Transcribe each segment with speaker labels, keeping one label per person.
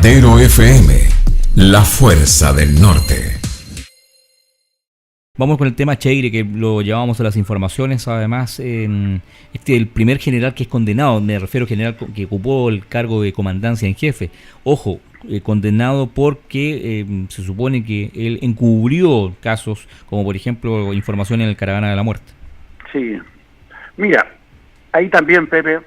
Speaker 1: Latero FM, la fuerza del norte.
Speaker 2: Vamos con el tema Cheire, que lo llevamos a las informaciones. Además, el primer general que es condenado, me refiero al general que ocupó el cargo de comandancia en jefe, ojo, condenado porque se supone que él encubrió casos como, por ejemplo, información en el Caravana de la Muerte.
Speaker 3: Sí, mira, ahí también, Pepe,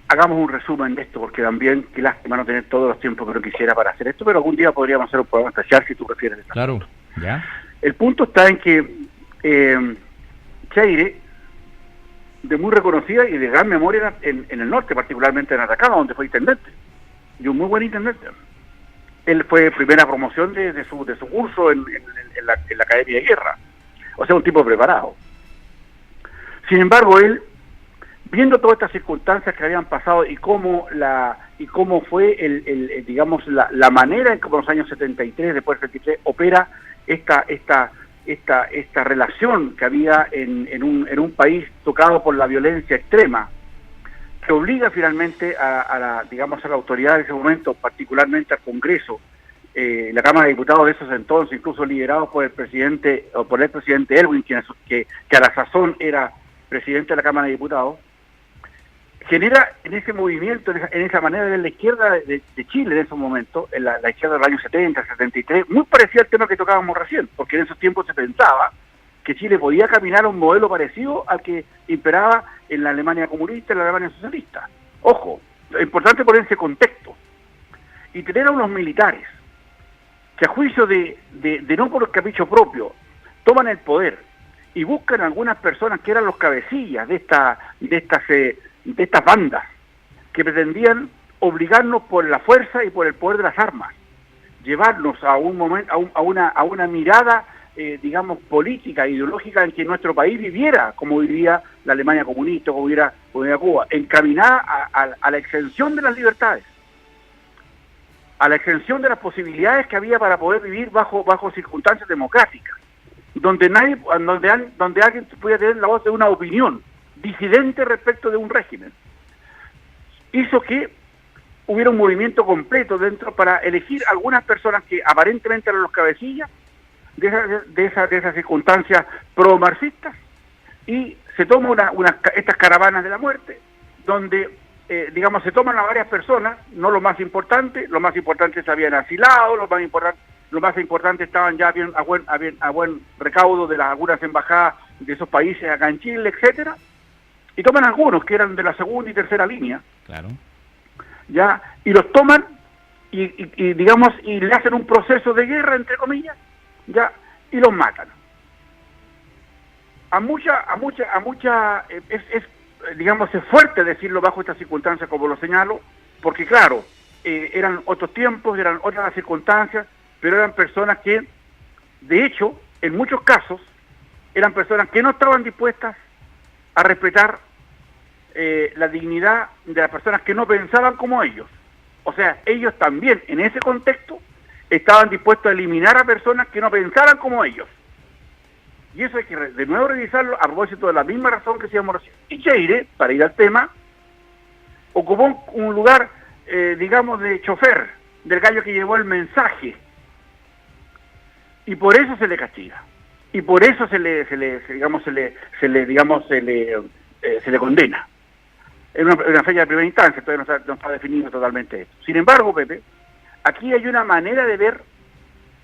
Speaker 3: hagamos un resumen de esto, porque también, qué lástima no tener todos los tiempos que uno quisiera para hacer esto, pero algún día podríamos hacer un programa especial si tú prefieres.
Speaker 2: Claro, ya.
Speaker 3: El punto está en que Cheire, de muy reconocida y de gran memoria en el norte, particularmente en Atacama, donde fue intendente, y un muy buen intendente. Él fue primera promoción de su curso en la Academia de Guerra, o sea, un tipo preparado. Sin embargo, él, viendo todas estas circunstancias que habían pasado y cómo fue digamos la manera en que por los años 73, después del 73, opera esta relación que había en un país tocado por la violencia extrema, que obliga finalmente a la autoridad de ese momento, particularmente al Congreso, la Cámara de Diputados de esos entonces, incluso liderados por el presidente o por el presidente Erwin, que a la sazón era presidente de la Cámara de Diputados, genera en ese movimiento, en esa manera de ver la izquierda de Chile en esos momentos, en la izquierda del año 70, 73, muy parecida al tema que tocábamos recién, porque en esos tiempos se pensaba que Chile podía caminar a un modelo parecido al que imperaba en la Alemania comunista, en la Alemania socialista. Ojo, es importante poner ese contexto. Y tener a unos militares que a juicio de no por capricho propio, toman el poder y buscan a algunas personas que eran los cabecillas de estas bandas que pretendían obligarnos por la fuerza y por el poder de las armas, llevarnos a un momento, a una mirada, digamos, política, ideológica en que nuestro país viviera como vivía la Alemania comunista, como viviera Cuba, encaminada a la exención de las libertades, a la exención de las posibilidades que había para poder vivir bajo circunstancias democráticas, donde alguien pudiera tener la voz de una opinión disidente respecto de un régimen. Hizo que hubiera un movimiento completo dentro para elegir algunas personas que aparentemente eran los cabecillas de esas circunstancias pro-marxistas, y se toma estas caravanas de la muerte, donde se toman a varias personas, no lo más importante se habían asilado, lo más importante estaban ya a buen recaudo de algunas embajadas de esos países acá en Chile, etcétera, y toman algunos que eran de la segunda y tercera línea,
Speaker 2: claro,
Speaker 3: ya, y los toman y le hacen un proceso de guerra, entre comillas, ya, y los matan. Es fuerte decirlo bajo estas circunstancias, como lo señalo, porque claro, eran otros tiempos, eran otras las circunstancias, pero eran personas que, de hecho, en muchos casos, eran personas que no estaban dispuestas a respetar la dignidad de las personas que no pensaban como ellos. O sea, ellos también, en ese contexto, estaban dispuestos a eliminar a personas que no pensaran como ellos. Y eso hay que de nuevo revisarlo a propósito de la misma razón que decíamos recién. Y Cheire, para ir al tema, ocupó un lugar, de chofer, del gallo que llevó el mensaje. Y por eso se le castiga. Y por eso se le condena. Es una fecha de primera instancia, todavía no está definido totalmente esto. Sin embargo, Pepe, aquí hay una manera de ver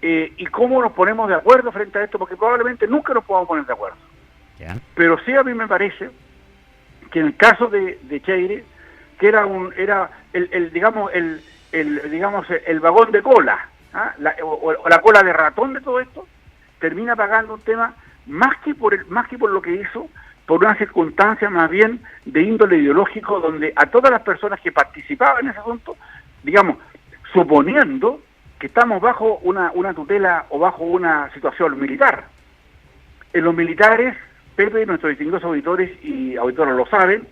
Speaker 3: y cómo nos ponemos de acuerdo frente a esto, porque probablemente nunca nos podamos poner de acuerdo.
Speaker 2: ¿Ya?
Speaker 3: Pero sí, a mí me parece que en el caso de Cheire, que era el vagón de cola, o la cola de ratón de todo esto, termina pagando un tema más que por lo que hizo, por una circunstancia más bien de índole ideológico, donde a todas las personas que participaban en ese asunto, suponiendo que estamos bajo una tutela o bajo una situación militar. En los militares, Pepe, nuestros distinguidos auditores y auditores lo saben,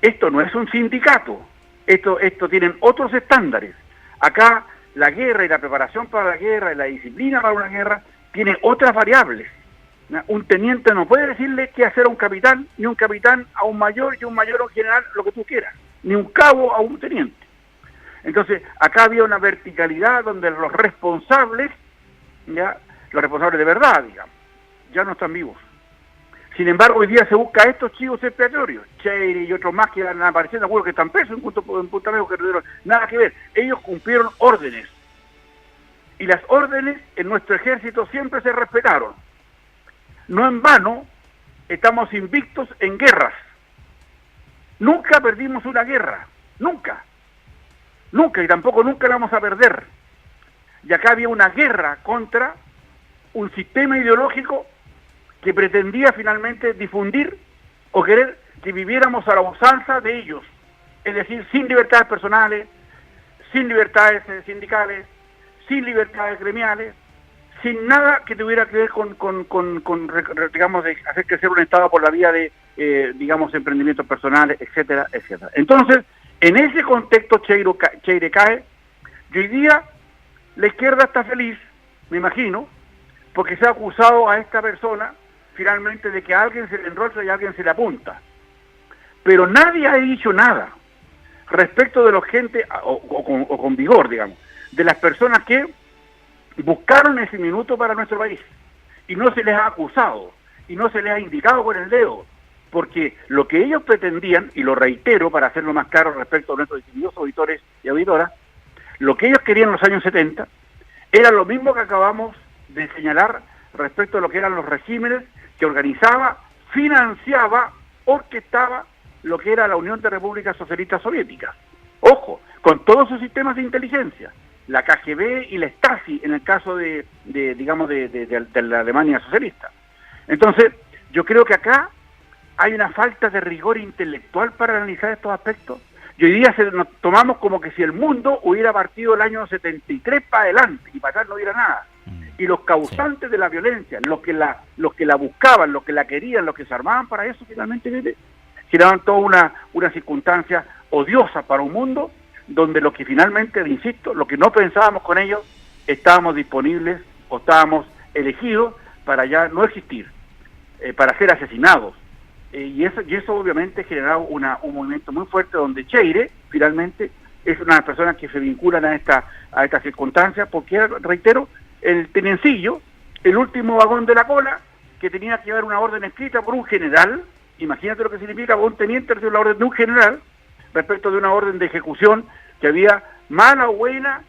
Speaker 3: esto no es un sindicato, esto tienen otros estándares. Acá la guerra y la preparación para la guerra y la disciplina para una guerra tiene otras variables. Un teniente no puede decirle qué hacer a un capitán, ni un capitán a un mayor, y un mayor a un general, lo que tú quieras, ni un cabo a un teniente. Entonces, acá había una verticalidad donde los responsables, ya, los responsables de verdad, digamos, ya no están vivos. Sin embargo, hoy día se busca a estos chivos expiatorios, Cheire y otros más que van apareciendo, algunos que están presos en Punta Arenas, que no tuvieron nada que ver. Ellos cumplieron órdenes. Y las órdenes en nuestro ejército siempre se respetaron. No en vano estamos invictos en guerras. Nunca perdimos una guerra, nunca, y tampoco nunca la vamos a perder. Y acá había una guerra contra un sistema ideológico que pretendía finalmente difundir o querer que viviéramos a la usanza de ellos, es decir, sin libertades personales, sin libertades sindicales, sin libertades gremiales, sin nada que tuviera que ver con digamos, de hacer crecer un Estado por la vía de, digamos, emprendimientos personales, etcétera, etcétera. Entonces, en ese contexto Cheire cae, y hoy día la izquierda está feliz, me imagino, porque se ha acusado a esta persona finalmente de que a alguien se le enrolza y a alguien se le apunta. Pero nadie ha dicho nada respecto de los gente, o con vigor, digamos, de las personas que buscaron ese minuto para nuestro país. Y no se les ha acusado, y no se les ha indicado con el dedo, porque lo que ellos pretendían, y lo reitero para hacerlo más claro respecto a nuestros distinguidos auditores y auditoras, lo que ellos querían en los años 70 era lo mismo que acabamos de señalar respecto a lo que eran los regímenes que organizaba, financiaba, orquestaba lo que era la Unión de Repúblicas Socialistas Soviéticas. Ojo, con todos sus sistemas de inteligencia, la KGB y la Stasi en el caso de la Alemania socialista. Entonces, yo creo que acá hay una falta de rigor intelectual para analizar estos aspectos. Y hoy día nos tomamos como que si el mundo hubiera partido el año 73 para adelante y para atrás no hubiera nada. Y los causantes de la violencia, los que la buscaban, los que la querían, los que se armaban para eso, finalmente generaban toda una circunstancia odiosa para un mundo donde lo que finalmente, insisto, lo que no pensábamos con ellos, estábamos disponibles o estábamos elegidos para ya no existir, para ser asesinados. Y eso obviamente generaba un movimiento muy fuerte donde Cheire finalmente es una de las personas que se vinculan a esta circunstancia, porque, reitero, el tenencillo, el último vagón de la cola, que tenía que llevar una orden escrita por un general. Imagínate lo que significa un teniente recibir la orden de un general respecto de una orden de ejecución que había mala o buena,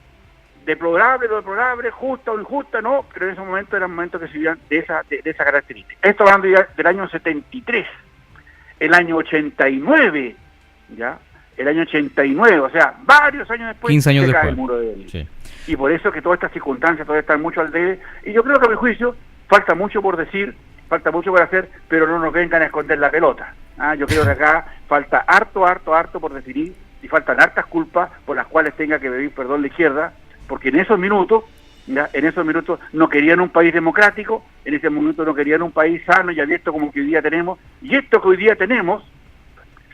Speaker 3: deplorable o deplorable, justa o injusta, no, pero en ese momento eran momentos que se vivían de esa característica. Esto hablando ya del año 73, el año 89, ¿ya? El año 89, o sea, varios años después
Speaker 2: 15 años
Speaker 3: se cae
Speaker 2: después.
Speaker 3: el muro de Berlín.
Speaker 2: Sí.
Speaker 3: Y por eso que todas estas circunstancias todavía están mucho al debe, y yo creo que a mi juicio falta mucho por decir, falta mucho por hacer, pero no nos vengan a esconder la pelota. Yo creo que acá falta harto por definir, y faltan hartas culpas por las cuales tenga que pedir perdón la izquierda, porque en esos minutos no querían un país democrático, en ese momento no querían un país sano y abierto como que hoy día tenemos, y esto que hoy día tenemos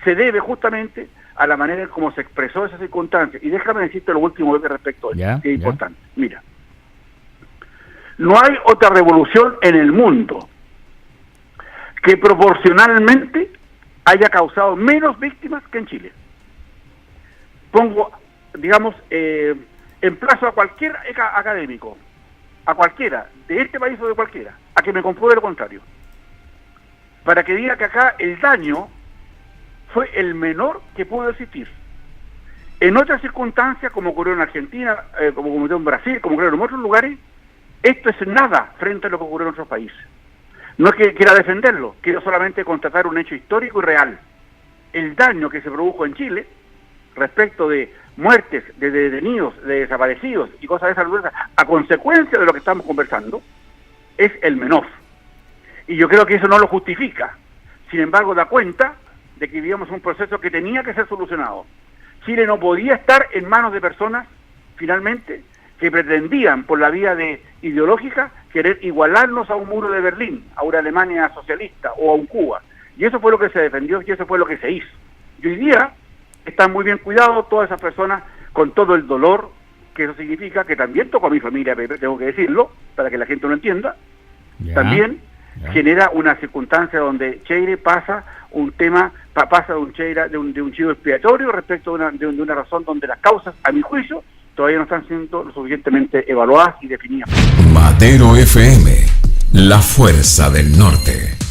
Speaker 3: se debe justamente a la manera en cómo se expresó esa circunstancia. Y déjame decirte lo último respecto a eso, que es importante. Mira, no hay otra revolución en el mundo que proporcionalmente haya causado menos víctimas que en Chile. Pongo, digamos, emplazo a cualquier académico, a cualquiera, de este país o de cualquiera, a que me compruebe lo contrario, para que diga que acá el daño fue el menor que pudo existir. En otras circunstancias, como ocurrió en Argentina, como ocurrió en Brasil, como ocurrió en otros lugares, esto es nada frente a lo que ocurrió en otros países. No es que quiera defenderlo, quiero solamente constatar un hecho histórico y real. El daño que se produjo en Chile respecto de muertes, de detenidos, de desaparecidos y cosas de esa naturaleza, a consecuencia de lo que estamos conversando, es el menor. Y yo creo que eso no lo justifica. Sin embargo, da cuenta de que vivíamos un proceso que tenía que ser solucionado. Chile no podía estar en manos de personas, finalmente, que pretendían, por la vía ideológica, querer igualarnos a un muro de Berlín, a una Alemania socialista o a un Cuba. Y eso fue lo que se defendió y eso fue lo que se hizo. Y hoy día están muy bien cuidados todas esas personas, con todo el dolor que eso significa, que también tocó a mi familia, Pepe, tengo que decirlo, para que la gente lo entienda. También genera una circunstancia donde Cheire pasa un tema, pasa de un chivo expiatorio respecto de una razón donde las causas, a mi juicio, todavía no están siendo lo suficientemente evaluadas y definidas.
Speaker 1: Matero FM, la fuerza del norte.